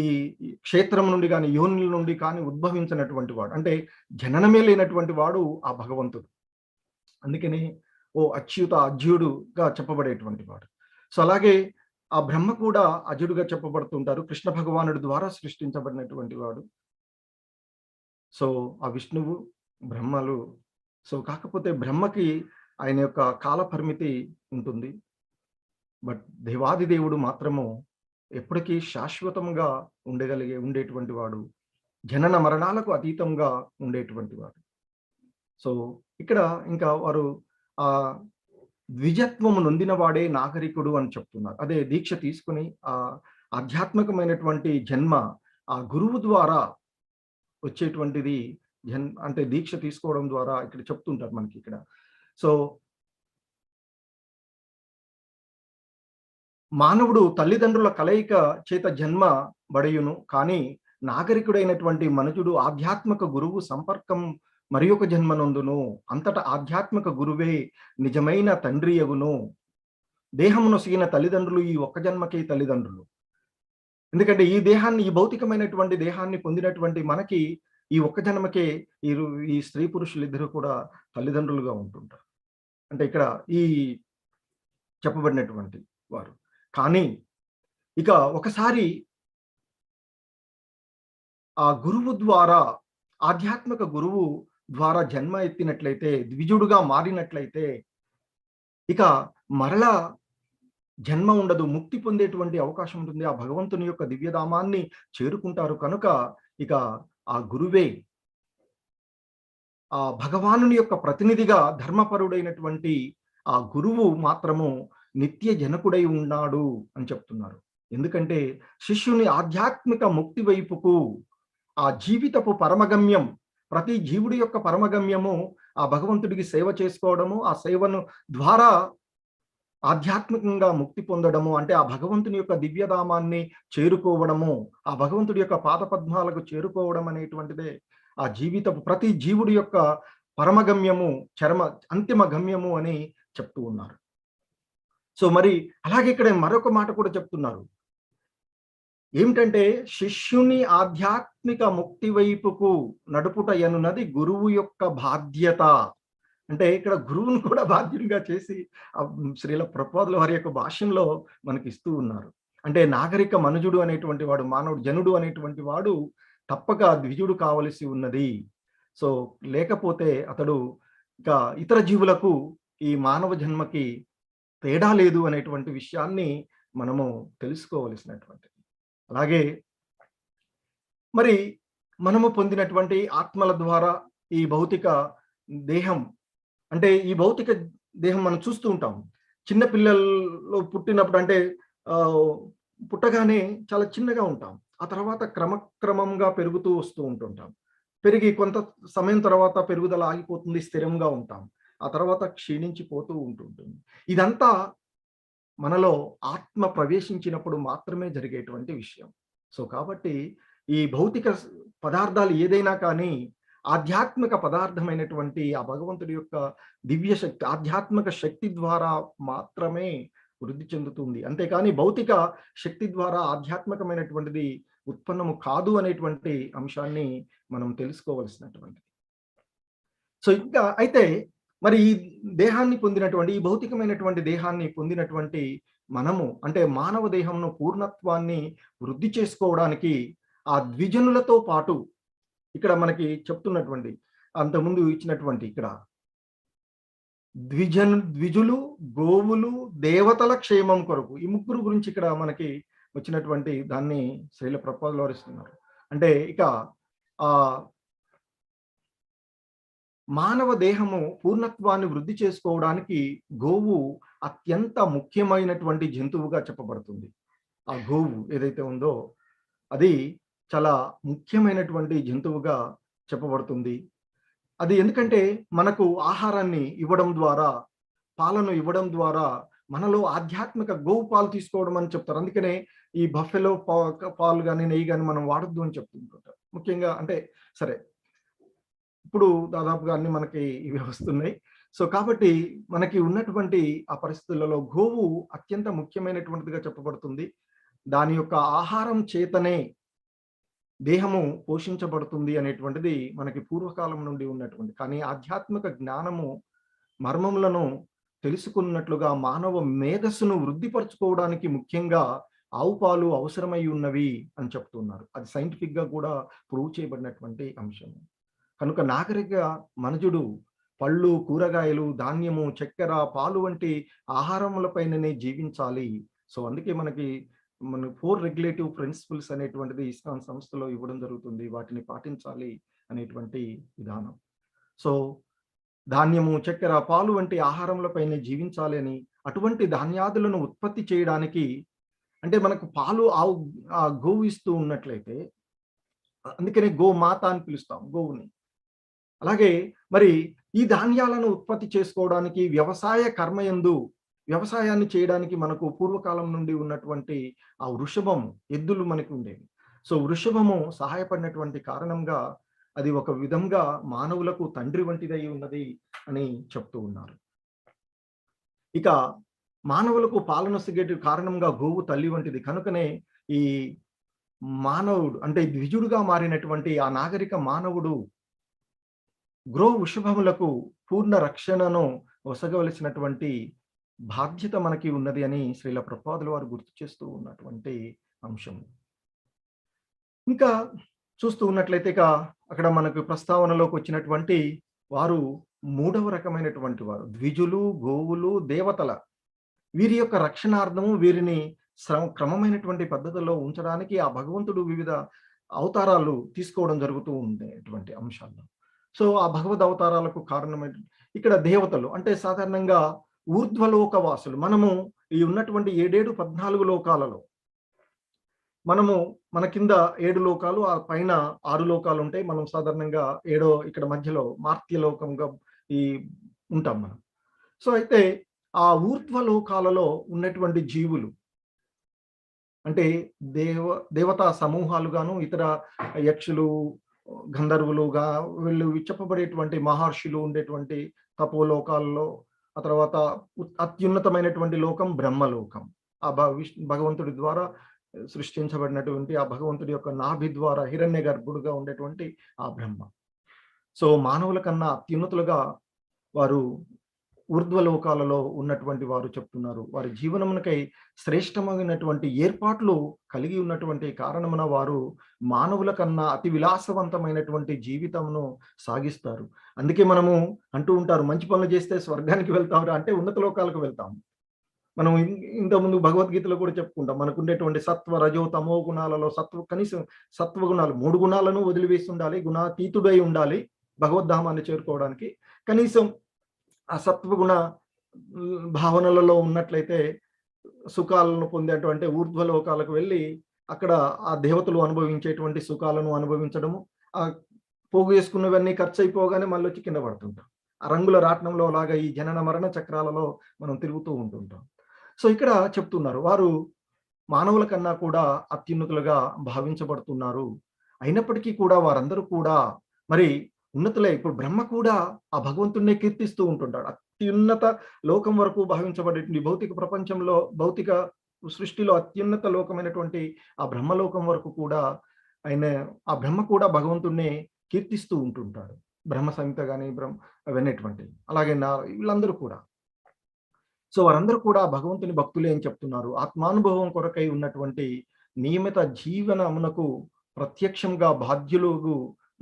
క్షేత్రం నుండి కానీ యోనుల నుండి కానీ ఉద్భవించినటువంటి వాడు, అంటే జననమే లేనటువంటి వాడు ఆ భగవంతుడు. అందుకని అజ్యుడుగా చెప్పబడేటువంటి వాడు. సో అలాగే ఆ బ్రహ్మ కూడా అజుడుగా చెప్పబడుతుంటారు. కృష్ణ భగవానుడి ద్వారా సృష్టించబడినటువంటి వాడు. సో ఆ విష్ణువు, బ్రహ్మలు. సో కాకపోతే బ్రహ్మకి ఆయన యొక్క కాల పరిమితి ఉంటుంది. బట్ దేవాది దేవుడు మాత్రము ఎప్పటికీ శాశ్వతంగా ఉండేటువంటి వాడు, జనన మరణాలకు అతీతంగా ఉండేటువంటి వాడు. సో ఇక్కడ ఇంకా వారు ఆ ద్విజత్వము నొందిన వాడే నాగరికుడు అని చెప్తున్నారు. అదే దీక్ష తీసుకుని ఆధ్యాత్మికమైనటువంటి జన్మ ఆ గురువు ద్వారా వచ్చేటువంటిది అంటే దీక్ష తీసుకోవడం ద్వారా ఇక్కడ చెప్తుంటారు మనకి ఇక్కడ. సో మానవుడు తల్లిదండ్రుల కలయిక చేత జన్మ బడయును, కానీ నాగరికుడైనటువంటి మనుజుడు ఆధ్యాత్మిక గురువు సంపర్కం మరి ఒక జన్మనందును, అంతటా ఆధ్యాత్మిక గురువే నిజమైన తండ్రి యగును. దేహమును సీన తల్లిదండ్రులు ఈ ఒక్క జన్మకే తల్లిదండ్రులు. ఎందుకంటే ఈ దేహాన్ని, ఈ భౌతికమైనటువంటి దేహాన్ని పొందినటువంటి మనకి ఈ ఒక్క జన్మకే ఈ స్త్రీ పురుషులిద్దరూ కూడా తల్లిదండ్రులుగా ఉంటుంటారు. అంటే ఇక్కడ ఈ చెప్పబడినటువంటి వారు. కానీ ఇక ఒకసారి ఆ గురువు ద్వారా, ఆధ్యాత్మిక గురువు ద్వారా జన్మ ఎత్తినట్లయితే, ద్విజుడుగా మారినట్లయితే, ఇక మరలా జన్మ ఉండదు. ముక్తి పొందేటువంటి అవకాశం ఉంటుంది. ఆ భగవంతుని యొక్క దివ్యధామాన్ని చేరుకుంటారు కనుక, ఇక ఆ గురువే, ఆ భగవానుని యొక్క ప్రతినిధిగా ధర్మపరుడైనటువంటి ఆ గురువు మాత్రము నిత్య జనకుడై ఉన్నాడు అని చెప్తున్నారు. ఎందుకంటే శిష్యుని ఆధ్యాత్మిక ముక్తి వైపుకు, ఆ జీవితపు పరమగమ్యం, ప్రతి జీవుడి యొక్క పరమగమ్యము ఆ భగవంతుడికి సేవ చేసుకోవడము, ఆ సేవను ద్వారా ఆధ్యాత్మికంగా ముక్తి పొందడము, అంటే ఆ భగవంతుని యొక్క దివ్యధామాన్ని చేరుకోవడము, ఆ భగవంతుడి యొక్క పాదపద్మాలకు చేరుకోవడం అనేటువంటిదే ఆ జీవితపు ప్రతి జీవుడి యొక్క పరమగమ్యము, అంతిమ గమ్యము అని చెప్తూ ఉన్నారు. సో మరి అలాగే ఇక్కడ మరొక మాట కూడా చెప్తున్నారు. ఏమిటంటే శిష్యుని ఆధ్యాత్మిక ముక్తి వైపుకు నడుపుట ఎనున్నది గురువు యొక్క బాధ్యత. అంటే ఇక్కడ గురువును కూడా బాధ్యునిగా చేసి శ్రీల ప్రభుపాదుల వారి యొక్క భాష్యంలో మనకి ఇస్తూ ఉన్నారు. అంటే నాగరిక మనుజుడు అనేటువంటి వాడు, మానవుడు జనుడు అనేటువంటి వాడు తప్పక ద్విజుడు కావలసి ఉన్నది. సో లేకపోతే అతడు ఇక ఇతర జీవులకు, ఈ మానవ జన్మకి తేడా లేదు అనేటువంటి విషయాన్ని మనము తెలుసుకోవలసినటువంటిది. అలాగే మరి మనము పొందినటువంటి ఆత్మల ద్వారా ఈ భౌతిక దేహం, అంటే ఈ భౌతిక దేహం మనం చూస్తూ ఉంటాం. చిన్న పిల్లల్లో పుట్టినప్పుడు అంటే పుట్టగానే చాలా చిన్నగా ఉంటాం. ఆ తర్వాత క్రమక్రమంగా పెరుగుతూ వస్తూ ఉంటుంటాం. పెరిగి కొంత సమయం తర్వాత పెరుగుదల ఆగిపోతుంది, స్థిరంగా ఉంటాం. ఆ తర్వాత క్షీణించిపోతూ ఉంటుంటుంది. ఇదంతా మనలో ఆత్మ ప్రవేశించినప్పుడు మాత్రమే జరిగేటువంటి విషయం. సో కాబట్టి ఈ భౌతిక పదార్థాలు ఏదైనా కానీ ఆధ్యాత్మిక పదార్థమైనటువంటి ఆ భగవంతుడి యొక్క దివ్య శక్తి, ఆధ్యాత్మిక శక్తి ద్వారా మాత్రమే వృద్ధి చెందుతుంది. అంతేకాని భౌతిక శక్తి ద్వారా ఆధ్యాత్మికమైనటువంటిది ఉత్పన్నము కాదు అనేటువంటి అంశాన్ని మనం తెలుసుకోవలసినటువంటిది. సో ఇంకా అయితే మరి ఈ దేహాన్ని పొందినటువంటి, ఈ భౌతికమైనటువంటి దేహాన్ని పొందినటువంటి మనము, అంటే మానవ దేహంను పూర్ణత్వాన్ని వృద్ధి చేసుకోవడానికి ఆ ద్విజనులతో పాటు ఇక్కడ మనకి చెప్తున్నటువంటి, అంతకుముందు ఇచ్చినటువంటి ఇక్కడ ద్విజులు, గోవులు, దేవతల క్షేమం కొరకు, ఈ ముగ్గురు గురించి ఇక్కడ మనకి వచ్చినటువంటి దాన్ని శ్రీల ప్రభుపాదులు వారు ఇస్తున్నారు. అంటే ఇక ఆ మానవ దేహము పూర్ణత్వాన్ని వృద్ధి చేసుకోవడానికి గోవు అత్యంత ముఖ్యమైనటువంటి జంతువుగా చెప్పబడుతుంది. ఆ గోవు ఏదైతే ఉందో అది చాలా ముఖ్యమైనటువంటి జంతువుగా చెప్పబడుతుంది. అది ఎందుకంటే మనకు ఆహారాన్ని ఇవ్వడం ద్వారా, పాలను ఇవ్వడం ద్వారా మనలో ఆధ్యాత్మిక గోవు పాలు తీసుకోవడం అని చెప్తారు. అందుకనే ఈ బఫెలో పాలు కానీ, నెయ్యి కానీ మనం వాడొద్దు అని చెప్తుంటారు. ముఖ్యంగా అంటే సరే, ఇప్పుడు దాదాపుగా అన్ని మనకి ఇవి వస్తున్నాయి. సో కాబట్టి మనకి ఉన్నటువంటి ఆ పరిస్థితులలో గోవు అత్యంత ముఖ్యమైనటువంటిదిగా చెప్పబడుతుంది. దాని యొక్క ఆహారం చేతనే దేహము పోషించబడుతుంది అనేటువంటిది మనకి పూర్వకాలం నుండి ఉన్నటువంటి. కానీ ఆధ్యాత్మిక జ్ఞానము మర్మములను తెలుసుకున్నట్లుగా మానవ మేధస్సును వృద్ధిపరచుకోవడానికి ముఖ్యంగా ఆవు పాలు అవసరమై ఉన్నవి అని చెప్తున్నారు. అది సైంటిఫిక్ గా కూడా ప్రూవ్ చేయబడినటువంటి అంశం. కనుక నాగరిక మనుజుడు పళ్ళు, కూరగాయలు, ధాన్యము, చక్కెర, పాలు వంటి ఆహారములపైననే జీవించాలి. సో అందుకే మన 4 రెగ్యులేటివ్ ప్రిన్సిపల్స్ అనేటువంటిది ఇస్కాన్ సంస్థలో ఇవ్వడం జరుగుతుంది. వాటిని పాటించాలి అనేటువంటి విధానం. సో ధాన్యము, చక్కెర, పాలు వంటి ఆహారములపైనే జీవించాలి అని, అటువంటి ధాన్యాదులను ఉత్పత్తి చేయడానికి, అంటే మనకు పాలు గోవు ఇస్తూ ఉన్నట్లయితే అందుకనే గోమాత అని పిలుస్తాం గోవుని. అలాగే మరి ఈ ధాన్యాలను ఉత్పత్తి చేసుకోవడానికి వ్యవసాయాన్ని చేయడానికి మనకు పూర్వకాలం నుండి ఉన్నటువంటి ఆ వృషభం, ఎద్దులు మనకు ఉండేవి. సో వృషభము సహాయపడినటువంటి కారణంగా అది ఒక విధంగా మానవులకు తండ్రి వంటిదై ఉన్నది అని చెప్తూ ఉన్నారు. ఇక మానవులకు పాలన సిగేటి కారణంగా గోవు తల్లి వంటిది. కనుకనే ఈ మానవుడు అంటే ద్విజుడుగా మారినటువంటి ఆ నాగరిక మానవుడు వృషభములకు పూర్ణ రక్షణను ఒసగవలసినటువంటి బాధ్యత మనకి ఉన్నది అని శ్రీల ప్రభుపాదుల వారు గుర్తు చేస్తూ ఉన్నటువంటి అంశం. ఇంకా చూస్తూ ఉన్నట్లయితే అక్కడ మనకు ప్రస్తావనలోకి వచ్చినటువంటి వారు మూడవ రకమైనటువంటి వారు ద్విజులు, గోవులు, దేవతల వీరి యొక్క రక్షణార్థము వీరిని క్రమమైనటువంటి పద్ధతుల్లో ఉంచడానికి ఆ భగవంతుడు వివిధ అవతారాలు తీసుకోవడం జరుగుతూ ఉండేటువంటి అంశాల్లో. సో ఆ భగవద్ అవతారాలకు కారణమైన ఇక్కడ దేవతలు అంటే సాధారణంగా ఊర్ధ్వలోక వాసులు. మనము ఈ ఉన్నటువంటి 7 14 లోకాలలో మనము మన కింద 7 లోకాలు, ఆ పైన 6 లోకాలు ఉంటాయి. మనం సాధారణంగా ఇక్కడ మధ్యలో మార్త్యలోకంగా ఈ ఉంటాం మనం. సో అయితే ఆ ఊర్ధ్వ లోకాలలో ఉన్నటువంటి జీవులు అంటే దేవతా సమూహాలుగాను, ఇతర యక్షులు, గంధర్వులుగా వీళ్ళు చెప్పబడేటువంటి మహర్షులు ఉండేటువంటి తపోలోకాల్లో, ఆ తర్వాత అత్యున్నతమైనటువంటి లోకం బ్రహ్మలోకం. ఆ భగవంతుడి ద్వారా సృష్టించబడినటువంటి ఆ భగవంతుడి యొక్క నాభి ద్వారా హిరణ్య గర్భుడుగా ఉండేటువంటి ఆ బ్రహ్మ. సో మానవుల కన్నా అత్యున్నతులుగా వారు ఊర్ధ్వలోకాలలో ఉన్నటువంటి వారు చెప్తున్నారు. వారి జీవనమునకై శ్రేష్టమైనటువంటి ఏర్పాట్లు కలిగి ఉన్నటువంటి కారణమున వారు మానవుల కన్నా అతి విలాసవంతమైనటువంటి జీవితమును సాగిస్తారు. అందుకే మనము అంటూ ఉంటారు, మంచి పనులు చేస్తే స్వర్గానికి వెళ్తావురా అంటే ఉన్నత లోకాలకు వెళ్తాము. మనం ఇంతకుముందు భగవద్గీతలో కూడా చెప్పుకుంటాం. మనకుండేటువంటి సత్వ, రజో, తమో గుణాలలో కనీసం సత్వ గుణాలు 3 గుణాలను వదిలివేసి ఉండాలి. గుణాతీతుడై ఉండాలి భగవద్ధామాన్ని చేరుకోవడానికి. కనీసం ఆ సత్వగుణ భావనలలో ఉన్నట్లయితే సుఖాలను పొందేటువంటి ఊర్ధ్వలోకాలకు వెళ్ళి అక్కడ ఆ దేవతలు అనుభవించేటువంటి సుఖాలను అనుభవించడము, ఆ పోగు చేసుకున్నవన్నీ ఖర్చు అయిపోగానే మళ్ళీ వచ్చి కింద పడుతుంటాం. ఆ రంగుల రాట్నంలో లాగా ఈ జనన మరణ చక్రాలలో మనం తిరుగుతూ ఉంటుంటాం. సో ఇక్కడ చెప్తున్నారు, వారు మానవుల కన్నా కూడా అత్యున్నతులుగా భావించబడుతున్నారు. అయినప్పటికీ కూడా వారందరూ కూడా మరి ఉన్నతులే. ఇప్పుడు బ్రహ్మ కూడా ఆ భగవంతుడినే కీర్తిస్తూ ఉంటుంటాడు. అత్యున్నత లోకం వరకు భావించబడేటువంటి భౌతిక ప్రపంచంలో, భౌతిక సృష్టిలో అత్యున్నత లోకమైనటువంటి ఆ బ్రహ్మలోకం వరకు కూడా ఆ బ్రహ్మ కూడా భగవంతుడినే కీర్తిస్తూ ఉంటుంటాడు. బ్రహ్మ సంహిత గాని అవన్నటువంటివి. అలాగే వీళ్ళందరూ కూడా. సో వారందరూ కూడా భగవంతుని భక్తులే అని చెప్తున్నారు. ఆత్మానుభవం కొరకై ఉన్నటువంటి నియమిత జీవనమునకు ప్రత్యక్షంగా బాధ్యులు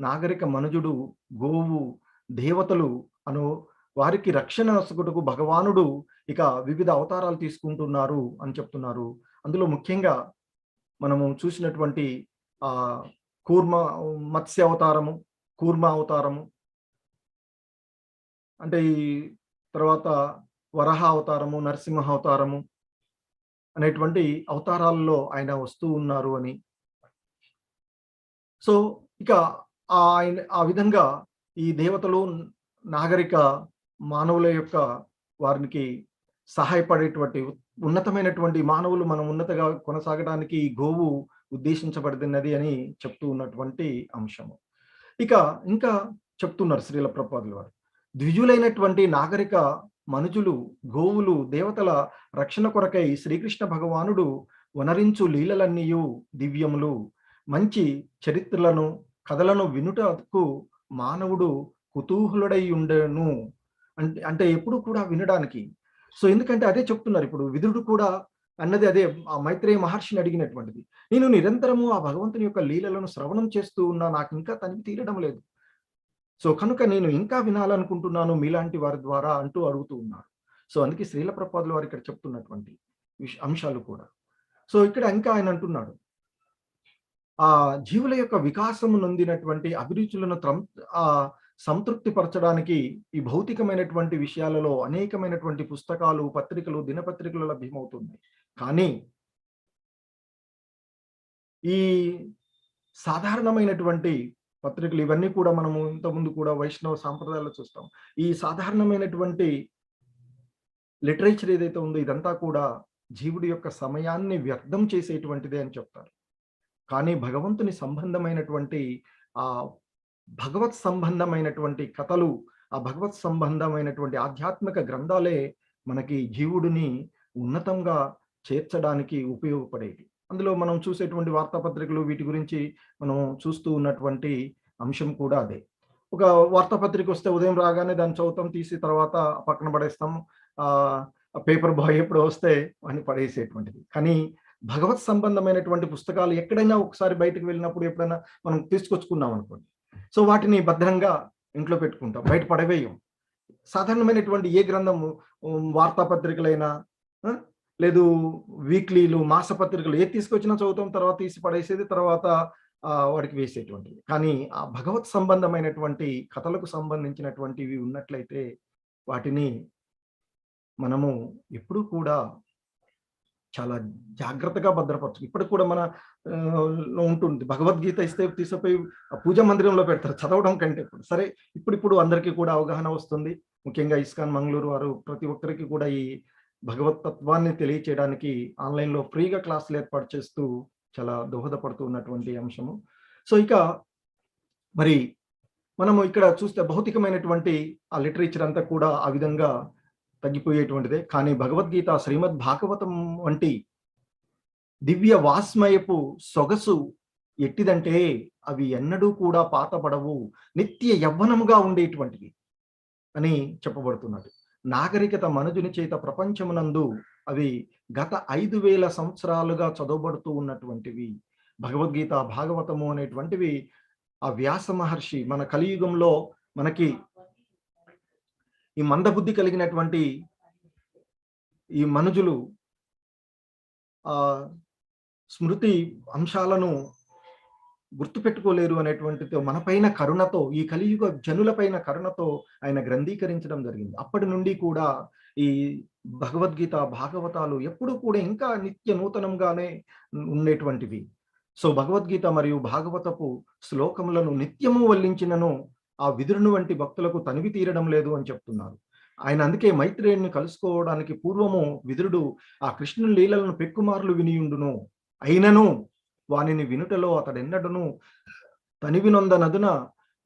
నాగరిక మనుజుడు, గోవు, దేవతలు వారికి రక్షణ నొసగుటకు భగవానుడు ఇక వివిధ అవతారాలు తీసుకుంటున్నారు అని చెప్తున్నారు. అందులో ముఖ్యంగా మనము చూసినటువంటి ఆ మత్స్య అవతారము, కూర్మ అవతారము, అంటే ఈ తర్వాత వరహ అవతారము, నరసింహ అవతారము అనేటువంటి అవతారాల్లో ఆయన వస్తూ ఉన్నారు అని. సో ఇక ఆ విధంగా ఈ దేవతలు నాగరిక మానవుల యొక్క వారికి సహాయపడేటువంటి ఉన్నతమైనటువంటి మానవులు మనం ఉన్నతగా కొనసాగడానికి ఈ గోవు ఉద్దేశించబడినది అని చెప్తూ ఉన్నటువంటి అంశము. ఇంకా చెప్తున్నారు శ్రీల ప్రభుపాదుల వారు, ద్విజులైనటువంటి నాగరిక మనుజులు, గోవులు, దేవతల రక్షణ కొరకై శ్రీకృష్ణ భగవానుడు వనరించు లీలలన్నీయు దివ్యములు. మంచి చరిత్రలను, కథలను వినుటకు మానవుడు కుతూహలుడై ఉండెను. అంటే ఎప్పుడు కూడా వినడానికి. సో ఎందుకంటే అదే చెప్తున్నారు. ఇప్పుడు విదురుడు కూడా అన్నది అదే, ఆ మైత్రేయ మహర్షిని అడిగినటువంటిది. నేను నిరంతరము ఆ భగవంతుని యొక్క లీలలను శ్రవణం చేస్తూ ఉన్నా, నాకు ఇంకా తనివి తీరడం లేదు. సో కనుక నేను ఇంకా వినాలనుకుంటున్నాను మీలాంటి వారి ద్వారా అంటూ అడుగుతూ ఉన్నారు. సో అందుకే శ్రీల ప్రభుపాదుల వారు ఇక్కడ చెప్తున్నటువంటి అంశాలు కూడా. సో ఇక్కడ ఇంకా ఆయన అంటున్నాడు, ఆ జీవుల యొక్క వికాసము నొందినటువంటి అభిరుచులను సంతృప్తి పరచడానికి ఈ భౌతికమైనటువంటి విషయాలలో అనేకమైనటువంటి పుస్తకాలు, పత్రికలు, దినపత్రికలు లభ్యమవుతుంది. కానీ ఈ సాధారణమైనటువంటి పత్రికలు ఇవన్నీ కూడా మనము ఇంతకుముందు కూడా వైష్ణవ సాంప్రదాయాల్లో చూస్తాం. ఈ సాధారణమైనటువంటి లిటరేచర్ ఏదైతే ఉందో ఇదంతా కూడా జీవుడి యొక్క సమయాన్ని వ్యర్థం చేసేటువంటిదే అని చెప్తారు. కానీ భగవంతుని సంబంధమైనటువంటి ఆ భగవత్ సంబంధమైనటువంటి కథలు, ఆ భగవత్ సంబంధమైనటువంటి ఆధ్యాత్మిక గ్రంథాలే మనకి జీవుడిని ఉన్నతంగా చేర్చడానికి ఉపయోగపడేవి. అందులో మనం చూసేటువంటి వార్తాపత్రికలు వీటి గురించి మనం చూస్తూ ఉన్నటువంటి అంశం కూడా అదే. ఒక వార్తాపత్రిక వస్తే ఉదయం రాగానే దాన్ని చదువుతాం, తీసి తర్వాత పక్కన పడేస్తాం. ఆహ్, పేపర్ బాయ్ ఎప్పుడో వస్తే వాడిని పడేసేటువంటిది. కానీ భగవత్ సంబంధమైనటువంటి పుస్తకాలు ఎక్కడైనా ఒకసారి బయటకి వెళ్ళినప్పుడు ఎప్పుడైనా మనం తీసుకొచ్చుకున్నాం అనుకోండి. సో, వాటిని భద్రంగా ఇంట్లో పెట్టుకుంటాం. బయట పడవేయం. సాధారణమైనటువంటి ఏ గ్రంథము వార్తాపత్రికలైనా ఆ! లేదు వీక్లీలు, మాసపత్రికలు ఏది తీసుకొచ్చినా చదువుతాం. తర్వాత తీసి పడేసేది. తర్వాత వాడికి వేసేటువంటిది. కానీ ఆ భగవత్ సంబంధమైనటువంటి కథలకు సంబంధించినటువంటివి ఉన్నట్లయితే వాటిని మనము ఎప్పుడూ కూడా చాలా జాగ్రత్తగా భద్రపరచు. ఇప్పటికి కూడా మన లో ఉంటుంది. భగవద్గీత ఇస్తే తీసుకుపోయి ఆ పూజా మందిరంలో పెడతారు చదవడం కంటే కూడా. సరే, ఇప్పుడిప్పుడు అందరికీ కూడా అవగాహన వస్తుంది. ముఖ్యంగా ఇస్కాన్ మంగుళూరు వారు ప్రతి ఒక్కరికి కూడా ఈ భగవత్ తత్వాన్ని తెలియచేయడానికి ఆన్‌లైన్‌లో ఫ్రీగా క్లాసులు ఏర్పాటు చేస్తూ చాలా దోహదపడుతూ ఉన్నటువంటి అంశము. సో, ఇక మరి మనము ఇక్కడ చూస్తే భౌతికమైనటువంటి ఆ లిటరేచర్ అంతా కూడా ఆ విధంగా తగ్గిపోయేటువంటిదే. కానీ భగవద్గీత, శ్రీమద్ భాగవతం వంటి దివ్య వాస్మయపు సొగసు ఎట్టిదంటే అవి ఎన్నడూ కూడా పాతబడవు. నిత్య యవ్వనముగా ఉండేటువంటివి అని చెప్పబడుతున్నది. నాగరికత మనుజుని చేత ప్రపంచమునందు అవి గత 5,000 సంవత్సరాలుగా చదవబడుతూ ఉన్నటువంటివి. భగవద్గీత, భాగవతము అనేటువంటివి ఆ వ్యాస మహర్షి మన కలియుగంలో మనకి ఈ మందబుద్ధి కలిగినటువంటి ఈ మనుజులు ఆహ్, స్మృతి అంశాలను గుర్తుపెట్టుకోలేరు అనేటువంటితో మనపైన కరుణతో, ఈ కలియుగ జనులపైన కరుణతో ఆయన గ్రంథీకరించడం జరిగింది. అప్పటి నుండి కూడా ఈ భగవద్గీత, భాగవతాలు ఎప్పుడూ కూడా ఇంకా నిత్య నూతనంగానే ఉండేటువంటివి. సో, భగవద్గీత మరియు భాగవతపు శ్లోకములను నిత్యము వల్లించినను ఆ విదురుని వంటి భక్తులకు తనివి తీరడం లేదు అని చెప్తున్నారు. ఆయన అందుకే మైత్రేయుడిని కలుసుకోవడానికి పూర్వము విదురుడు ఆ కృష్ణుని లీలలను పెక్కుమార్లు వినియుండును. అయినను వానిని వినుటలో అతడెన్నడును తనివినొందనదున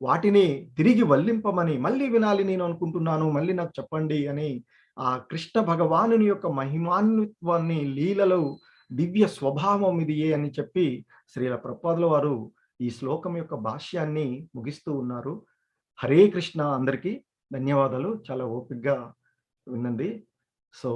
వాటిని తిరిగి వల్లింపమని, మళ్ళీ వినాలి నేను అనుకుంటున్నాను, మళ్ళీ నాకు చెప్పండి అని ఆ కృష్ణ భగవానుని యొక్క మహిమాన్విత్వాన్ని, లీలలు, దివ్య స్వభావం ఇదియే అని చెప్పి శ్రీల ప్రభుపాదుల వారు ఈ శ్లోకం యొక్క భాష్యాన్ని ముగిస్తూ ఉన్నారు. హరే కృష్ణ అందరికీ ధన్యవాదాలు. చాలా ఓపికగా వినండి. సో